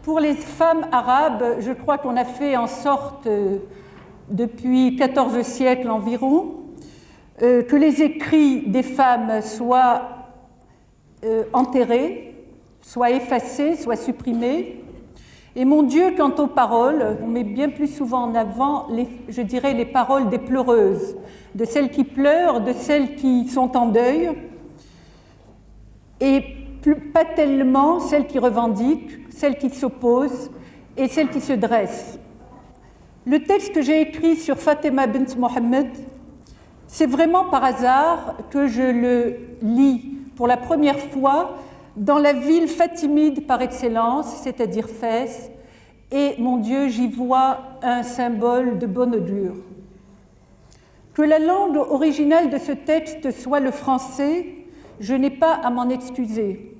Pour les femmes arabes, je crois qu'on a fait en sorte, depuis 14 siècles environ, que les écrits des femmes soient enterrés, soient effacés, soient supprimés. Et mon Dieu, quant aux paroles, on met bien plus souvent en avant, je dirais, les paroles des pleureuses, de celles qui pleurent, de celles qui sont en deuil, et pas tellement celles qui revendiquent, celles qui s'opposent et celles qui se dressent. Le texte que j'ai écrit sur Fatima bint Mohammed, c'est vraiment par hasard que je le lis pour la première fois dans la ville fatimide par excellence, c'est-à-dire Fès, et mon Dieu, j'y vois un symbole de bon augure. Que la langue originale de ce texte soit le français, je n'ai pas à m'en excuser.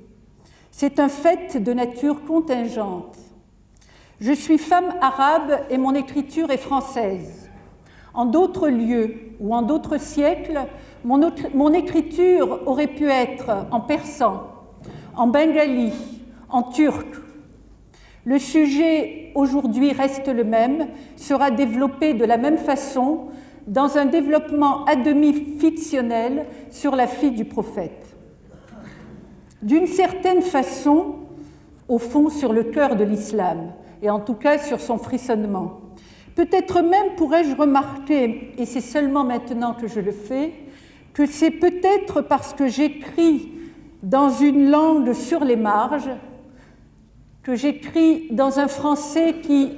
C'est un fait de nature contingente. Je suis femme arabe et mon écriture est française. En d'autres lieux ou en d'autres siècles, mon écriture aurait pu être en persan, en bengali, en turc. Le sujet aujourd'hui reste le même, sera développé de la même façon dans un développement à demi fictionnel sur la fille du prophète. D'une certaine façon, au fond, sur le cœur de l'islam, et en tout cas sur son frissonnement. Peut-être même pourrais-je remarquer, et c'est seulement maintenant que je le fais, que c'est peut-être parce que j'écris dans une langue sur les marges, que j'écris dans un français qui,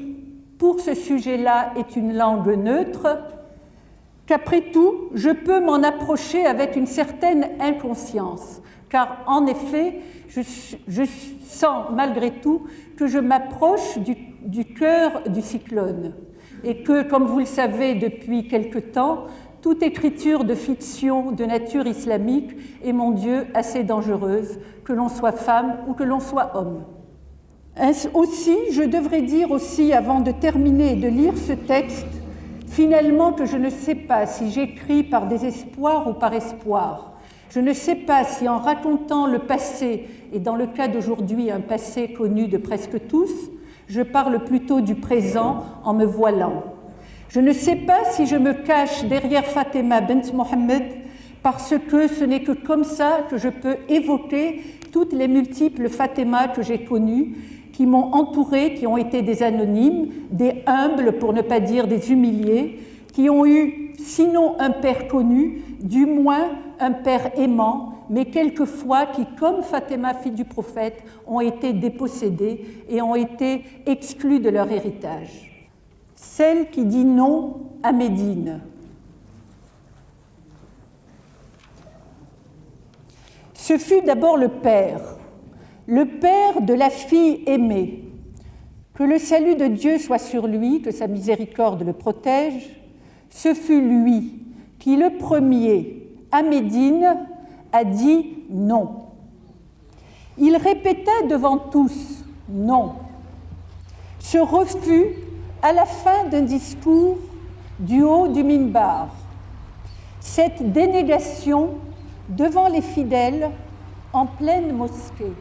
pour ce sujet-là, est une langue neutre, qu'après tout, je peux m'en approcher avec une certaine inconscience. Car en effet, je sens malgré tout que je m'approche du cœur du cyclone et que, comme vous le savez depuis quelque temps, toute écriture de fiction de nature islamique est, mon Dieu, assez dangereuse, que l'on soit femme ou que l'on soit homme. Aussi, je devrais dire aussi, avant de terminer et de lire ce texte, finalement que je ne sais pas si j'écris par désespoir ou par espoir. Je ne sais pas si en racontant le passé, et dans le cas d'aujourd'hui un passé connu de presque tous, je parle plutôt du présent en me voilant. Je ne sais pas si je me cache derrière Fatima bint Mohammed parce que ce n'est que comme ça que je peux évoquer toutes les multiples Fatima que j'ai connues, qui m'ont entourée, qui ont été des anonymes, des humbles pour ne pas dire des humiliés, qui ont eu, sinon un père connu, du moins un père aimant, mais quelquefois qui, comme Fatima, fille du prophète, ont été dépossédés et ont été exclus de leur héritage. Celle qui dit non à Médine. Ce fut d'abord le père de la fille aimée. Que le salut de Dieu soit sur lui, que sa miséricorde le protège. Ce fut lui qui, le premier, à Médine, a dit non. Il répéta devant tous non. Ce refus à la fin d'un discours du haut du minbar. Cette dénégation devant les fidèles en pleine mosquée.